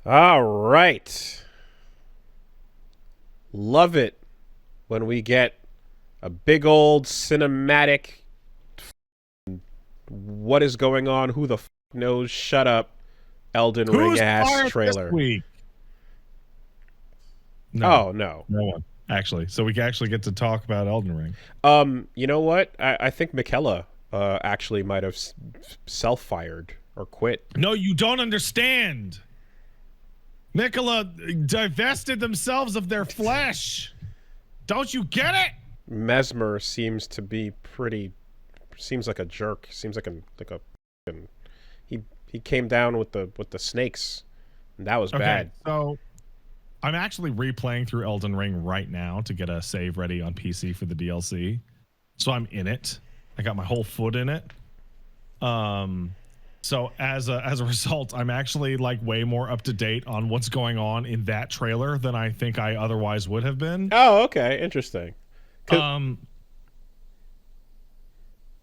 All right. Love it when we get a big old cinematic. What is going on? Who the knows? Shut up. Elden Ring Who's ass fired this trailer. week? No, Oh no. no one actually. So we can actually get to talk about Elden Ring. You know what? I think Michaela actually might have self-fired or quit. No, you don't understand. Nicola divested themselves of their flesh. Don't you get it? Mesmer seems to be pretty. Seems like a jerk. Seems like a. He came down with the snakes, and that was bad. So I'm actually replaying through Elden Ring right now to get a save ready on PC for the DLC. So I'm in it. I got my whole foot in it. So as a result, I'm actually like way more up to date on what's going on in that trailer than I think I otherwise would have been. Oh, okay, interesting.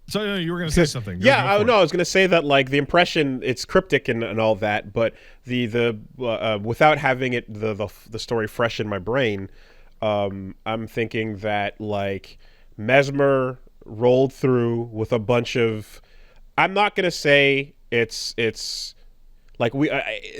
So you were going to say something. Yeah, I was going to say that like the impression, it's cryptic and all that, but the without having it the story fresh in my brain, I'm thinking that like Mesmer rolled through with a bunch of. I'm not going to say it's like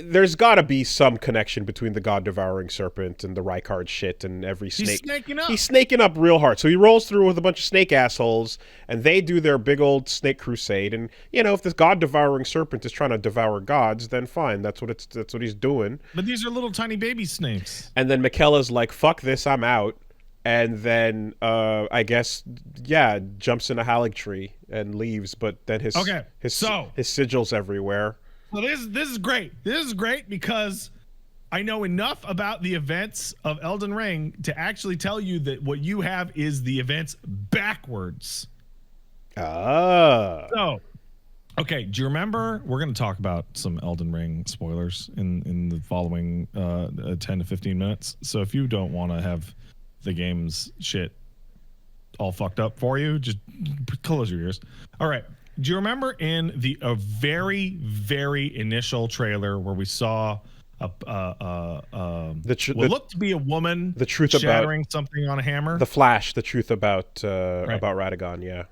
there's got to be some connection between the God Devouring Serpent and the Rykard shit and every snake. He's snaking up. He's snaking up real hard. So he rolls through with a bunch of snake assholes, and they do their big old snake crusade. And you know, if this God Devouring Serpent is trying to devour gods, then fine. That's what he's doing. But these are little tiny baby snakes. And then Michaela's like, "Fuck this, I'm out." And then I guess jumps in a Erdtree and leaves. But then his sigils everywhere. Well, this is great. This is great because I know enough about the events of Elden Ring to actually tell you that what you have is the events backwards. So, okay, do you remember? We're going to talk about some Elden Ring spoilers in the following 10 to 15 minutes. So if you don't want to have the game's shit all fucked up for you, just close your ears. All right. Do you remember in a very, very initial trailer where we saw what looked to be a woman the truth shattering about something on a hammer? The Flash, the truth about Radagon, yeah.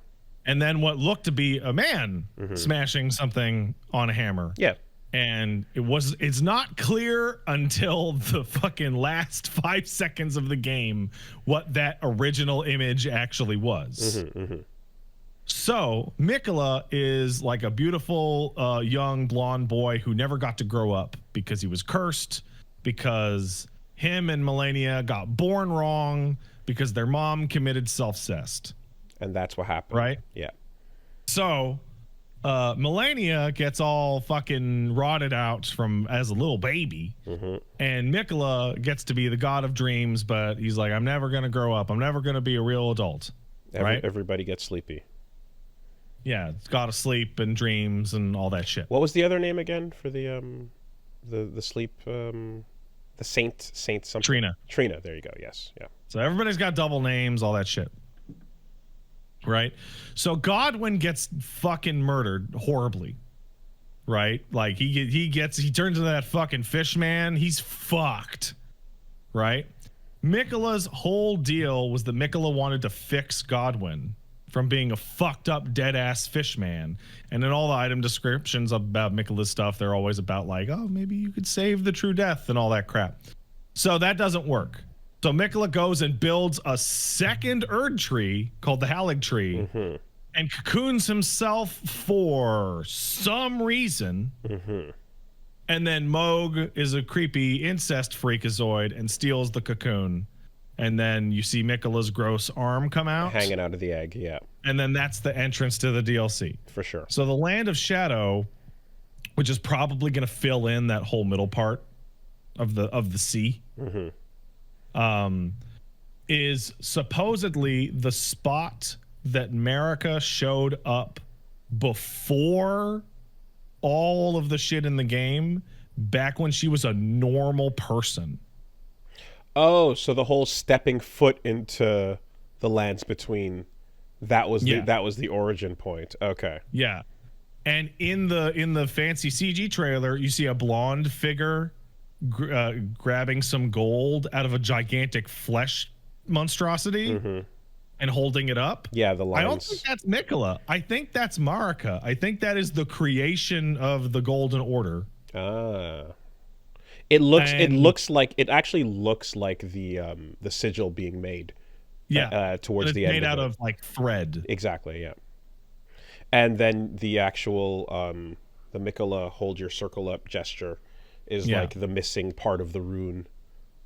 And then what looked to be a man smashing something on a hammer. Yeah. And it's not clear until the fucking last 5 seconds of the game what that original image actually was. So Miquella is like a beautiful young blonde boy who never got to grow up because he was cursed, because him and Melania got born wrong, because their mom committed self-cest. And that's what happened. Right? Yeah. So Melania gets all fucking rotted out from as a little baby, and Miquella gets to be the god of dreams, but he's like, I'm never going to grow up. I'm never going to be a real adult. Right? Everybody gets sleepy. Yeah, it's god of sleep and dreams and all that shit. What was the other name again for the sleep? The saint something. Trina. There you go. Yes. Yeah. So everybody's got double names, all that shit. Right? So Godwyn gets fucking murdered horribly. Right? Like he turns into that fucking fish man. He's fucked. Right? Miquella's whole deal was that Miquella wanted to fix Godwyn from being a fucked up dead ass fish man. And in all the item descriptions about Miquella's stuff, they're always about like, oh, maybe you could save the true death and all that crap. So that doesn't work. So Miquella goes and builds a second Erdtree called the Erdtree and cocoons himself for some reason. And then Moog is a creepy incest freakazoid and steals the cocoon. And then you see Miquella's gross arm come out. Hanging out of the egg, yeah. And then that's the entrance to the DLC. For sure. So the Land of Shadow, which is probably going to fill in that whole middle part of the sea, is supposedly the spot that Marika showed up before all of the shit in the game, back when she was a normal person. Oh, so the whole stepping foot into the lands between, that was the origin point. Okay. Yeah. And in the fancy CG trailer, you see a blonde figure grabbing some gold out of a gigantic flesh monstrosity and holding it up. Yeah, the I lines. don't think that's Mikola. I think that's Marika. I think that is the creation of the Golden Order. It actually looks like the sigil being made. Yeah, towards the end. It's made out of of like thread. Exactly. Yeah. And then the actual the Mikola hold your circle up gesture is like the missing part of the rune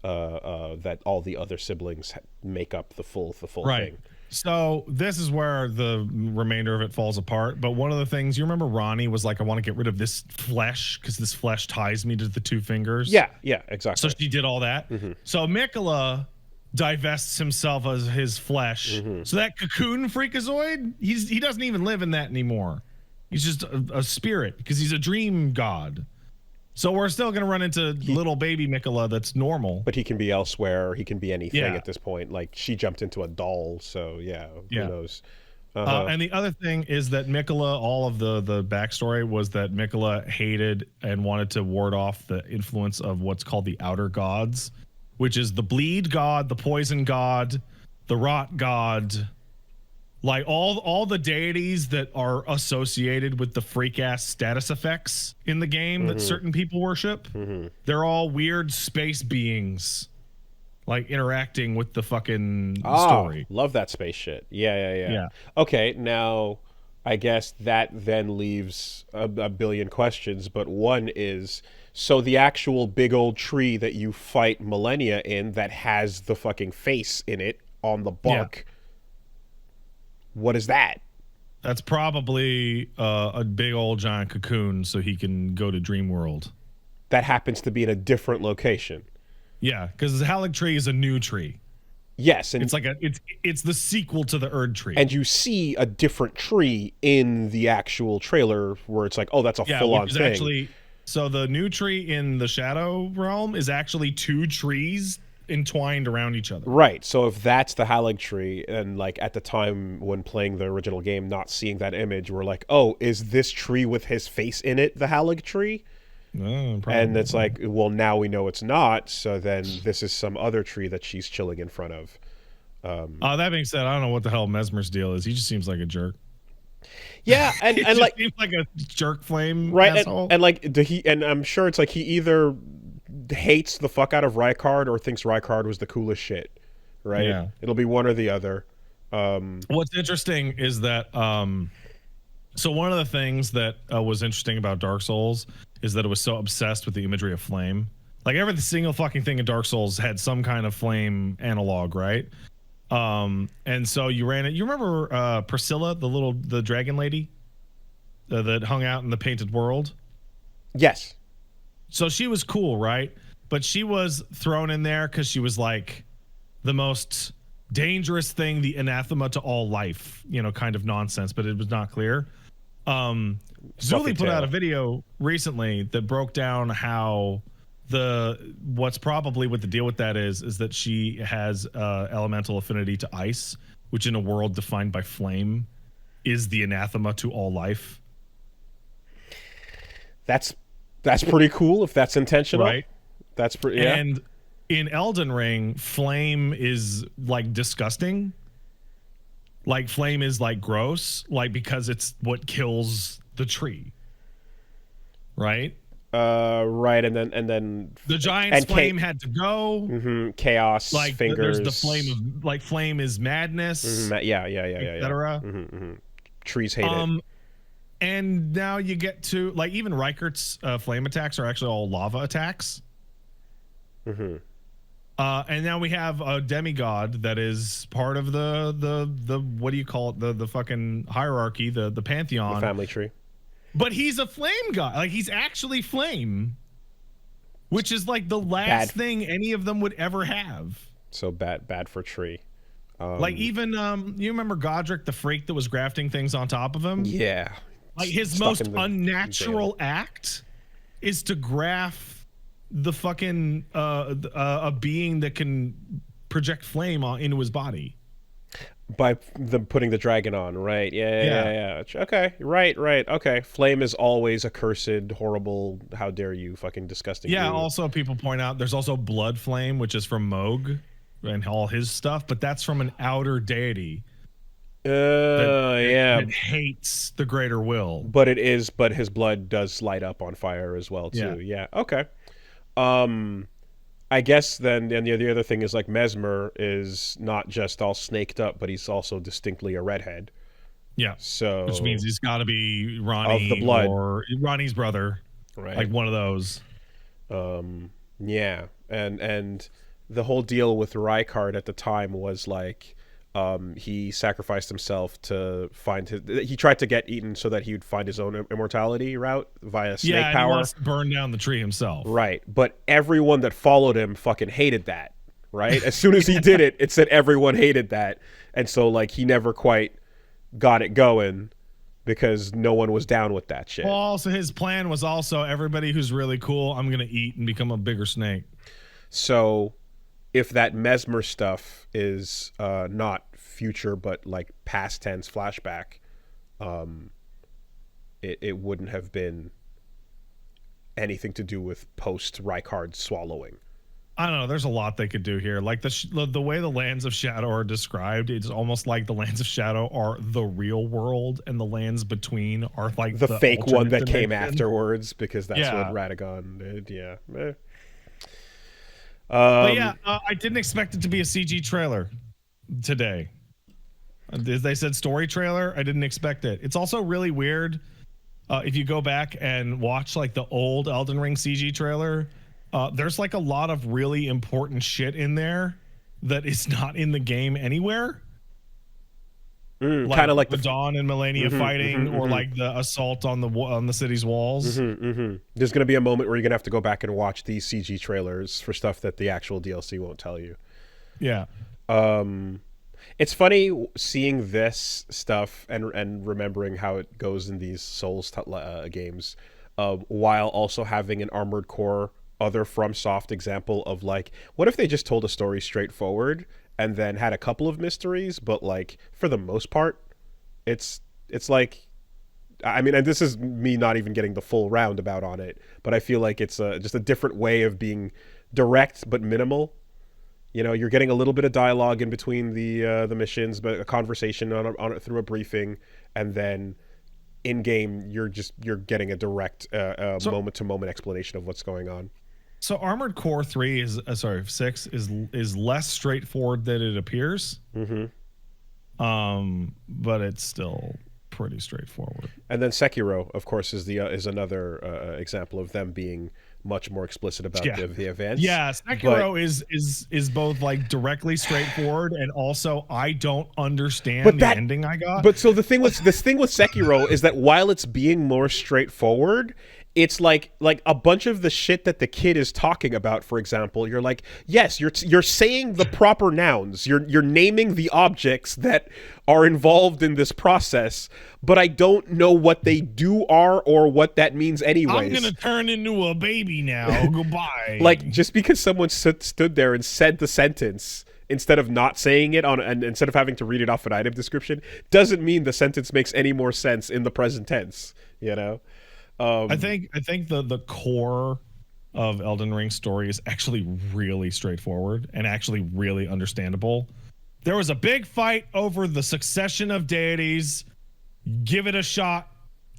that all the other siblings make up the full thing. So this is where the remainder of it falls apart. But one of the things, you remember Ronnie was like, I want to get rid of this flesh because this flesh ties me to the two fingers. Yeah, exactly. So she did all that. So Mikola divests himself of his flesh. So that cocoon freakazoid, he doesn't even live in that anymore. He's just a spirit because he's a dream god. So we're still going to run into little baby Mikola that's normal. But he can be elsewhere. He can be anything at this point. Like, she jumped into a doll, so who knows? And the other thing is that Mikola, all of the backstory was that Mikola hated and wanted to ward off the influence of what's called the outer gods, which is the bleed god, the poison god, the rot god, like all the deities that are associated with the freak ass status effects in the game that certain people worship. They're all weird space beings, like interacting with the fucking story. Love that space shit. Yeah. Okay, now I guess that then leaves a billion questions, but one is, so the actual big old tree that you fight Millennia in that has the fucking face in it on the bark, what is that? That's probably a big old giant cocoon so he can go to Dream World. That happens to be in a different location. Yeah, because the Erdtree is a new tree. Yes, and it's like it's the sequel to the Erdtree. And you see a different tree in the actual trailer where it's like, oh, that's a full-on thing. Actually, so the new tree in the Shadow Realm is actually two trees entwined around each other. Right. So if that's the Erdtree, and like at the time when playing the original game, not seeing that image, we're like, oh, is this tree with his face in it the Erdtree? And it's like, well, now we know it's not. So then this is some other tree that she's chilling in front of. That being said, I don't know what the hell Mesmer's deal is. He just seems like a jerk. Yeah, and like seems like a jerk flame, right? Asshole. And like and I'm sure it's like he either hates the fuck out of Rykard or thinks Rykard was the coolest shit, right? Yeah. It'll be one or the other. What's interesting is that so one of the things that was interesting about Dark Souls is that it was so obsessed with the imagery of flame. Like every single fucking thing in Dark Souls had some kind of flame analog, right? And so you ran it. You remember Priscilla, the dragon lady that hung out in the Painted World? Yes. So she was cool, right? But she was thrown in there because she was like the most dangerous thing, the anathema to all life, kind of nonsense, but it was not clear. Zuli put out a video recently that broke down how what's probably what the deal with that is that she has elemental affinity to ice, which in a world defined by flame is the anathema to all life. That's pretty cool if that's intentional. Right. That's pretty, yeah. And in Elden Ring, flame is like disgusting. Like flame is like gross, like because it's what kills the tree. Right? Right, and then the giant's flame had to go. Chaos, like fingers. There's the flame of like flame is madness. Yeah. Etc. Trees hate it. And now you get to like even Reichert's flame attacks are actually all lava attacks. And now we have a demigod that is part of the what do you call it, the fucking hierarchy, the pantheon, the family tree. But he's a flame god. Like he's actually flame, which is like the last thing any of them would ever have. So bad for tree. Like even you remember Godric the freak that was grafting things on top of him? Yeah. Like his most unnatural act is to graft the fucking a being that can project flame into his body. By them putting the dragon on, right? Yeah, Yeah. Okay, right. Okay, flame is always a cursed, horrible. How dare you, fucking disgusting. Yeah. Brute. Also, people point out there's also Blood Flame, which is from Moog and all his stuff, but that's from an outer deity that Yeah, that hates the greater will. but it is. But his blood does light up on fire as well Yeah. too. Yeah. Okay. Um, I guess then, and the other thing is like Mesmer is not just all snaked up, but he's also distinctly a redhead. Yeah. So Which means he's got to be of the Ronnie blood, or Ronnie's brother, right? like one of those. Yeah, and the whole deal with Rykard at the time was like he sacrificed himself to find his. He tried to get eaten so that he would find his own immortality route via snake Yeah, and power. he wants to burn down the tree himself. Right, but everyone that followed him fucking hated that. Right, as soon as he did it, it said everyone hated that, and so like he never quite got it going because no one was down with that shit. Well, also his plan was also everybody who's really cool, I'm gonna eat and become a bigger snake. So if that Mesmer stuff is not future but like past tense flashback, it wouldn't have been anything to do with post Rykard swallowing. I don't know. There's a lot they could do here. Like the way the lands of shadow are described, it's almost like the lands of shadow are the real world, and the lands between are like the fake one that dimension. came afterwards, because that's Yeah. what Radagon did. Yeah. But yeah, I didn't expect it to be a CG trailer today. They said story trailer. I didn't expect it. It's also really weird if you go back and watch like the old Elden Ring CG trailer. There's like a lot of really important shit in there that is not in the game anywhere. Kind of like the Dawn and Melania fighting, or like the assault on the city's walls. There's going to be a moment where you're going to have to go back and watch these CG trailers for stuff that the actual DLC won't tell you. Yeah. It's funny seeing this stuff and remembering how it goes in these Souls games, while also having an Armored Core other FromSoft example of like, what if they just told a story straightforward and then had a couple of mysteries, but like for the most part, it's like, I mean, and this is me not even getting the full roundabout on it, but I feel like it's just a different way of being direct but minimal. You know, you're getting a little bit of dialogue in between the missions, but a conversation on it through a briefing, and then in game you're getting a direct moment to moment explanation of what's going on. So Armored Core 3 is 6 is less straightforward than it appears. But it's still pretty straightforward. And then Sekiro, of course, is another example of them being much more explicit about the events. Yeah, Sekiro is both like directly straightforward and also I don't understand the ending I got. But so the thing with Sekiro is that while it's being more straightforward, it's like a bunch of the shit that the kid is talking about, for example, you're like, yes, you're saying the proper nouns. You're naming the objects that are involved in this process, but I don't know what they are or what that means anyways. I'm going to turn into a baby now. Goodbye. Like, just because someone stood there and said the sentence instead of not saying it and instead of having to read it off an item description doesn't mean the sentence makes any more sense in the present tense, you know? I think the core of Elden Ring's story is actually really straightforward and actually really understandable. There was a big fight over the succession of deities. Give it a shot.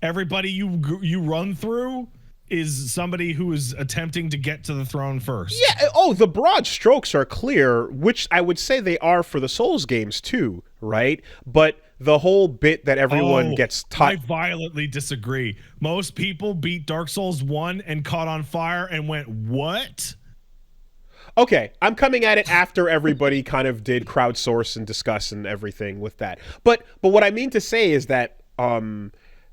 Everybody you run through is somebody who is attempting to get to the throne first. Yeah. Oh, the broad strokes are clear, which I would say they are for the Souls games too, right? But the whole bit that everyone gets taught. I violently disagree. Most people beat Dark Souls 1 and caught on fire and went, what? Okay, I'm coming at it after everybody kind of did crowdsource and discuss and everything with that. But what I mean to say is that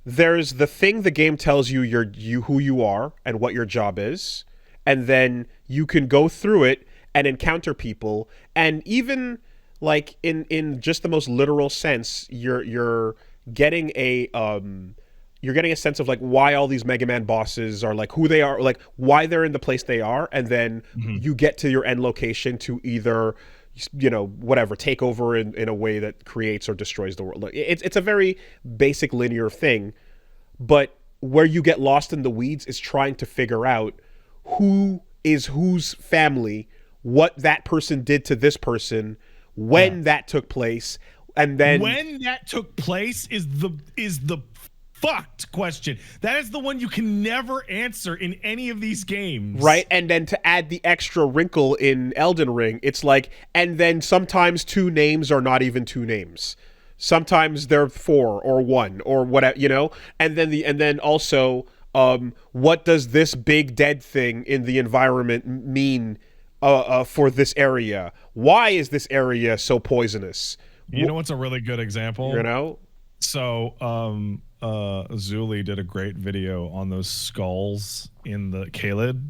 there's the thing the game tells you who you are and what your job is, and then you can go through it and encounter people, and even like in just the most literal sense, you're getting a sense of like why all these Mega Man bosses are like who they are, like why they're in the place they are, and then you get to your end location to either whatever, take over in a way that creates or destroys the world. It's a very basic linear thing, but where you get lost in the weeds is trying to figure out who is whose family, what that person did to this person, when that took place, and then when that took place is the fucked question. That is the one you can never answer in any of these games. Right, and then to add the extra wrinkle in Elden Ring, it's like, and then sometimes two names are not even two names. Sometimes they're four or one or whatever, and then also, what does this big dead thing in the environment mean for this area? Why is this area so poisonous? You know what's a really good example? So, Zuli did a great video on those skulls in the Caelid,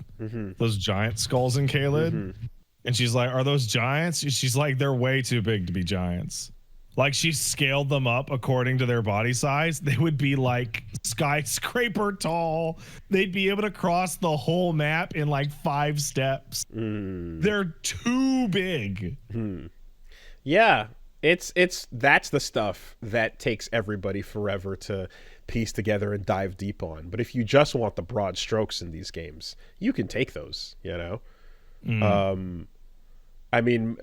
those giant skulls in Caelid, and she's like, "Are those giants?" She's like, "They're way too big to be giants." Like, she scaled them up according to their body size. They would be like skyscraper tall. They'd be able to cross the whole map in like 5 steps. They're too big. Yeah. That's the stuff that takes everybody forever to piece together and dive deep on. But if you just want the broad strokes in these games, you can take those, I mean,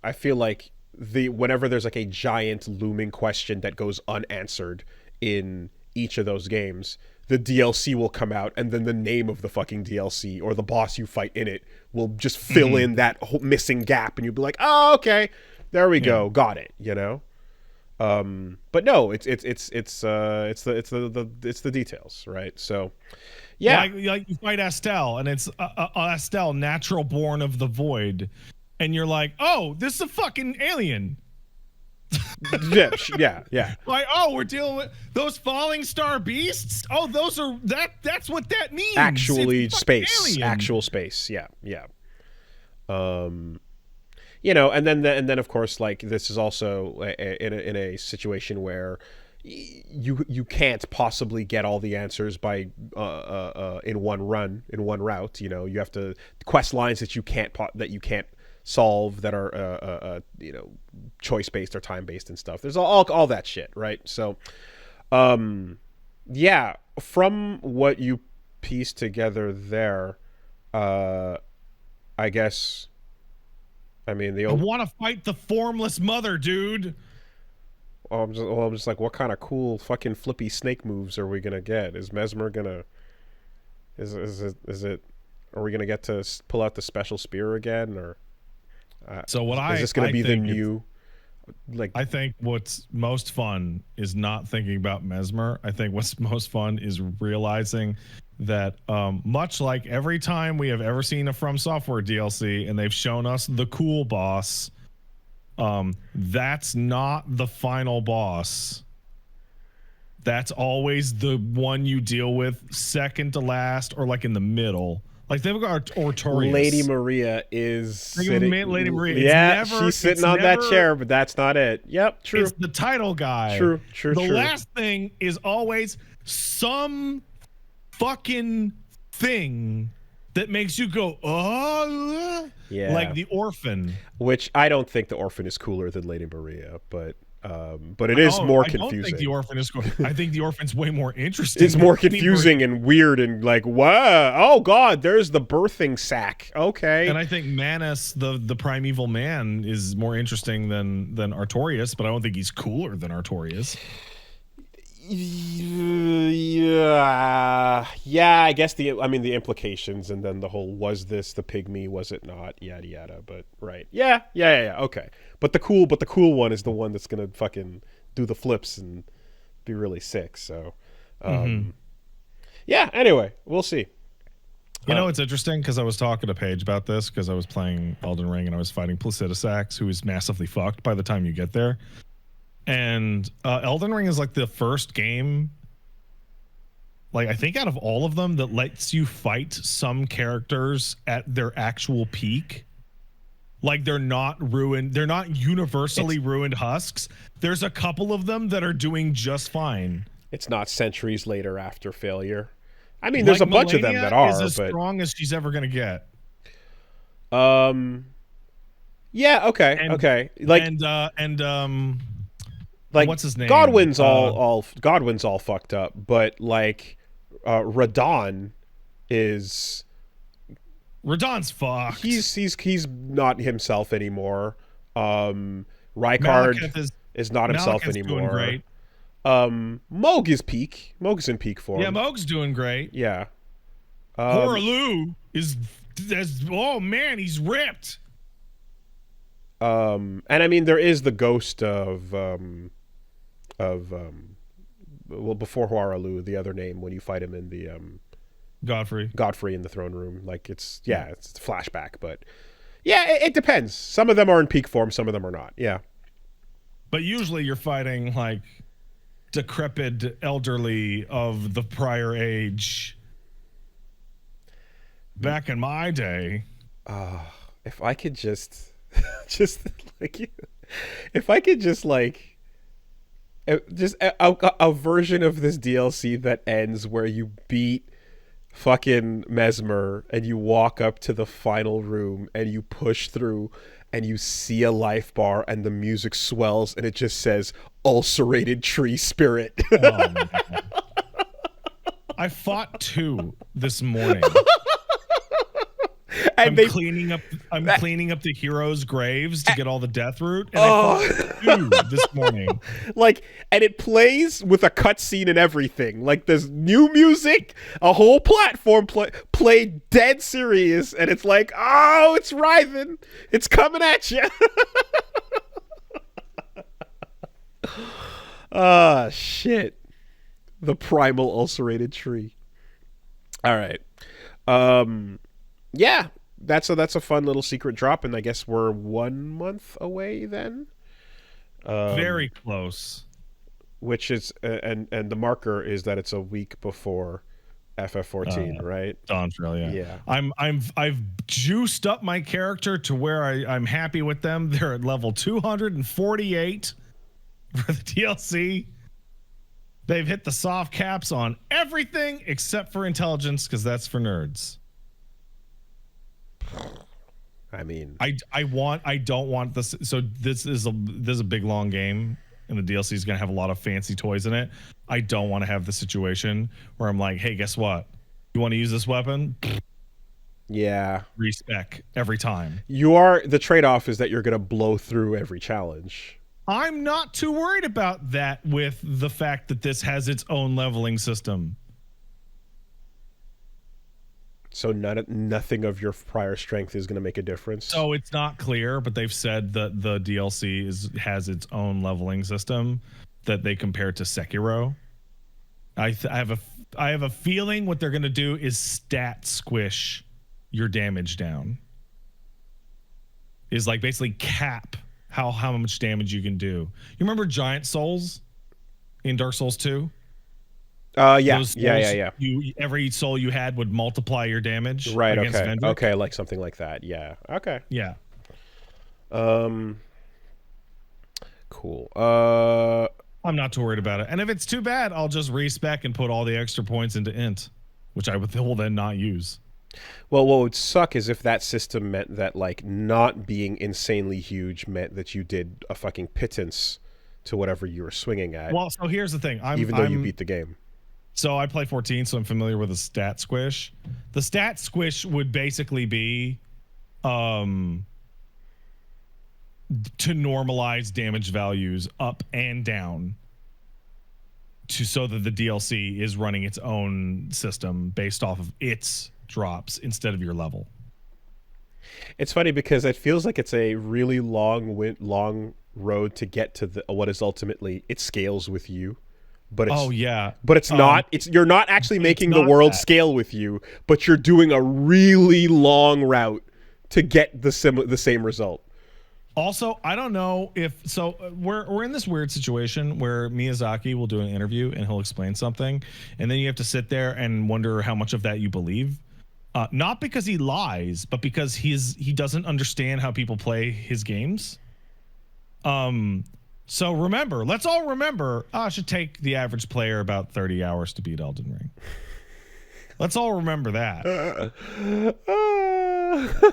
I feel like whenever there's like a giant looming question that goes unanswered in each of those games, the DLC will come out, and then the name of the fucking DLC or the boss you fight in it will just fill in that whole missing gap, and you'll be like, "Oh, okay, there we go, got it." But no, it's the details, right? So, yeah, like you fight Estelle, and it's Estelle, natural born of the void, and you're like, "Oh, this is a fucking alien." yeah. Like, oh, we're dealing with those falling star beasts. Oh, those are that's what that means. Actual space. Yeah. And then of course, like, this is also in a situation where you can't possibly get all the answers by in one route. You have to quest lines that you can't solve, that are choice based or time based and stuff. There's all that shit, right? So yeah, from what you pieced together there, I guess, I mean, I want to fight the formless mother, dude. I'm just like, what kind of cool fucking flippy snake moves are we gonna get? Is Mesmer gonna is it are we gonna get to pull out the special spear again, or is this gonna be the new, like? I think what's most fun is not thinking about Mesmer. I think what's most fun is realizing that much like every time we have ever seen a From Software DLC and they've shown us the cool boss, that's not the final boss. That's always the one you deal with second to last, or like in the middle. Like, they've got Artorias. Lady Maria is sitting. Lady Maria. Yeah, she's sitting on that chair, but that's not it. Yep, true. It's the title guy. True. The last thing is always some fucking thing that makes you go, oh, yeah, like the Orphan. Which I don't think the Orphan is cooler than Lady Maria, but it is more confusing. I don't think the Orphan is cool. I think the Orphan's way more interesting. It's more confusing and weird and like, wow, oh god, there's the birthing sack. Okay. And I think Manus, the primeval man, is more interesting than Artorias, but I don't think he's cooler than Artorias. Yeah, I guess the implications, and then the whole, was this the pygmy, was it not, yada yada. But right, yeah, okay. But the cool one is the one that's gonna fucking do the flips and be really sick. So, yeah. Anyway, we'll see. It's interesting, because I was talking to Paige about this, because I was playing Elden Ring and I was fighting Placidusax, who is massively fucked by the time you get there. And Elden Ring is like the first game, like, I think out of all of them, that lets you fight some characters at their actual peak. Like, they're not ruined. They're not universally ruined husks. There's a couple of them that are doing just fine. It's not centuries later after failure. I mean, there's a bunch of them that are, is as but strong as she's ever going to get. Yeah. Okay. And Okay. Like like what's his name? Godwin's all fucked up, but like Radon is Radon's fucked. he's not himself anymore. Rykard Malekith is not himself Malekith's doing anymore. great. Moog is peak. Moog's in peak form. Yeah, Moog's doing great. Yeah. Horaloo is oh man, he's ripped. And I mean there is the ghost of well before Horaloo, the other name when you fight him in the Godfrey in the throne room. Like it's a flashback, but yeah, it depends. Some of them are in peak form, some of them are not. Yeah. But usually you're fighting like decrepit elderly of the prior age. Back in my day. If I could just like if I could just like just a version of this DLC that ends where you beat fucking Mesmer and you walk up to the final room and you push through and you see a life bar and the music swells and it just says ulcerated tree spirit. Oh, man. I fought 2 this morning. And I'm cleaning up the heroes' graves to get all the death root. And I fought 2 this morning. Like, and it plays with a cutscene and everything. Like, there's new music, a whole platform played dead serious, and it's like, oh, it's writhing, it's coming at you. Ah, shit. The primal ulcerated tree. All right. Yeah, that's a fun little secret drop, and I guess we're 1 month away then. Very close. Which is and the marker is that it's a week before FF14, right? Dawntrail, yeah. I've juiced up my character to where I'm happy with them. They're at level 248 for the DLC. They've hit the soft caps on everything except for intelligence, because that's for nerds. I mean, I don't want this. So this is a big long game, and the DLC is going to have a lot of fancy toys in it. I don't want to have the situation where I'm like, hey, guess what? You want to use this weapon? Yeah. Respec every time. The trade-off is that you're going to blow through every challenge. I'm not too worried about that with the fact that this has its own leveling system. So nothing of your prior strength is going to make a difference. So it's not clear, but they've said that the DLC has its own leveling system that they compare to Sekiro. I have a feeling what they're going to do is stat squish your damage down. Is like basically cap how much damage you can do. You remember Giant Souls in Dark Souls 2? Yeah. Every soul you had would multiply your damage. Right. Against Okay. Vendrick. Okay. Like something like that. Yeah. Okay. Yeah. Cool. I'm not too worried about it. And if it's too bad, I'll just respec and put all the extra points into int, which I will then not use. Well, what would suck is if that system meant that like not being insanely huge meant that you did a fucking pittance to whatever you were swinging at. Well, so here's the thing. Even though you beat the game. So I play 14, so I'm familiar with the stat squish. The stat squish would basically be to normalize damage values up and down so that the DLC is running its own system based off of its drops instead of your level. It's funny because it feels like it's a really long road to get to what is ultimately it scales with you. But it's, but it's not. You're not actually making the world scale with you, but you're doing a really long route to get the same result. Also, I don't know if we're in this weird situation where Miyazaki will do an interview and he'll explain something, and then you have to sit there and wonder how much of that you believe. Not because he lies, but because he doesn't understand how people play his games. So let's all remember, it should take the average player about 30 hours to beat Elden Ring. Let's all remember that.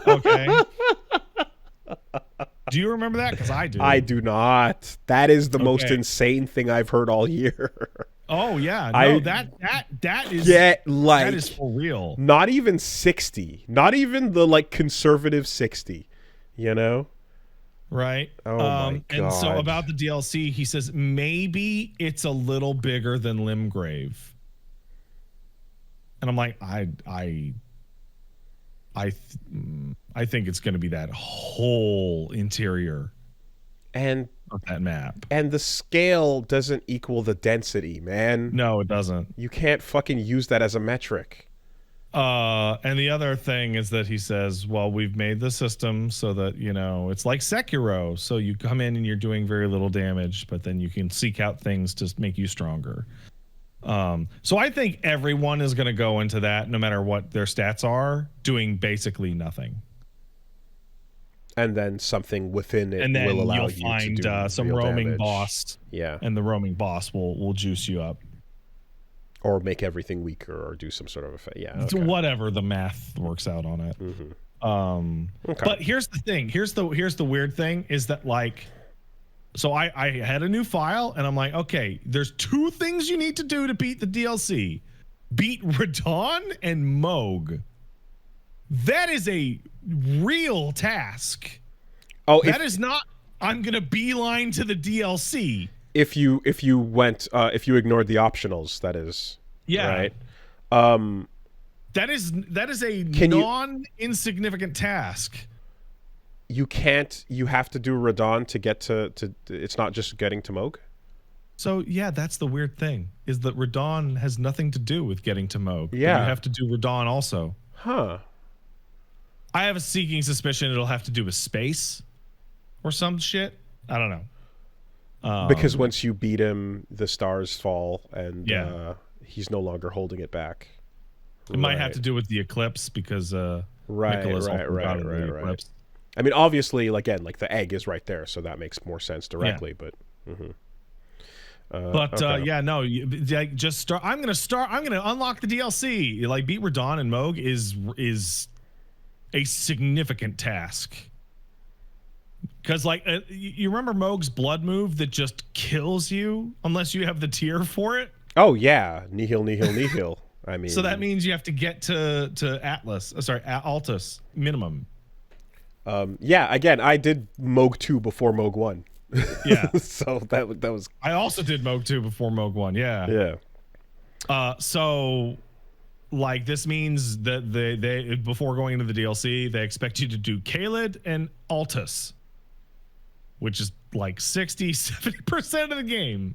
Okay. Do you remember that? Because I do. I do not. That is the most Okay. insane thing I've heard all year. Oh yeah, I no, that is Get like that is for real. not even 60, not even the like conservative 60, you know? Right. Oh my And so God. about the DLC, he says maybe it's a little bigger than Limgrave. And I'm like, I think it's going to be that whole interior And of that map. the scale doesn't equal the density, man. No, it doesn't. You can't fucking use that as a metric. And the other thing is that he says, well, we've made the system so that, you know, it's like Sekiro. So you come in and you're doing very little damage, but then you can seek out things to make you stronger. So I think everyone is going to go into that, no matter what their stats are, doing basically nothing. And then something within it And then will allow you'll you find to do some real roaming damage. boss. Yeah. And the roaming boss will juice you up. Or make everything weaker or do some sort of effect. Yeah. It's Okay. whatever the math works out on it. Okay. But here's the thing. Here's the weird thing is that, like, so I had a new file and I'm like, okay, there's two things you need to do to beat the DLC. Beat Radon and Moog. That is a real task. Oh, That is not, I'm going to beeline to the DLC. if you went if you ignored the optionals, that is. Yeah. Right. That is a Can you- non-insignificant task. You can't. You have to do Radon to get to. It's not just getting to Moog. So yeah, that's the weird thing, is that Radon has nothing to do with getting to Moog. Yeah. You have to do Radon also. Huh. I have a sneaking suspicion it'll have to do with space or some shit. I don't know. Because once you beat him, the stars fall, and Yeah. he's no longer holding it back. It might have to do with the eclipse because Nicholas also got into the eclipse. I mean, obviously, again, like the egg is right there, so that makes more sense directly. But, okay. Yeah, no, just start. I'm gonna unlock the DLC. Like, beat Radon and Moog is a significant task. Because, like, you remember Moog's blood move that just kills you unless you have the tier for it? Oh yeah, nihil, nihil, nihil. I mean, So that means you have to get to Altus minimum. Yeah. Again, I did Moog 2 before Moog 1. Yeah. So that was. I also did Moog 2 before Moog 1. Yeah. Yeah. So, like, this means that they before going into the DLC, they expect you to do Kaled and Altus, which is like 60-70% of the game.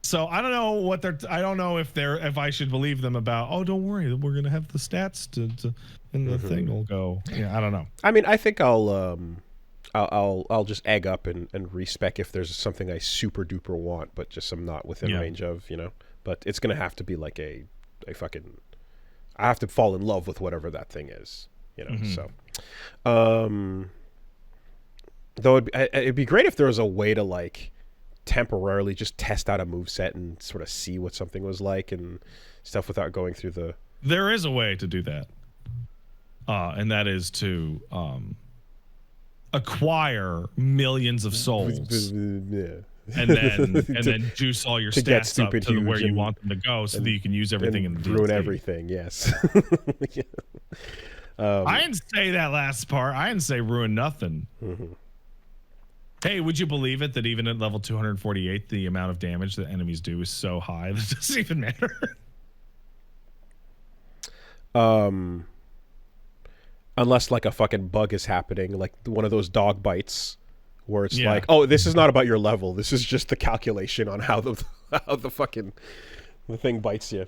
So I don't know what I don't know if I should believe them about, oh, don't worry, we're gonna have the stats to and the thing will go. Yeah, I don't know. I mean, I think I'll just egg up and respec if there's something I super duper want, but just I'm not within range of, you know. But it's gonna have to be like a fucking. I have to fall in love with whatever that thing is, you know. So, though it'd be great if there was a way to like temporarily just test out a moveset and sort of see what something was like and stuff without going through the. There is a way to do that, and that is to acquire millions of souls. Yeah. And then juice all your to get stats up stupid to where huge you want them to go, so that you can use everything in and the ruin DLC. everything. Yes. I didn't say that last part. I didn't say ruin nothing. Hey, would you believe it that even at level 248, the amount of damage that enemies do is so high that it doesn't even matter? Unless like a fucking bug is happening, like one of those dog bites, where it's Yeah. like, oh, this is not about your level. This is just the calculation on how the fucking the thing bites you.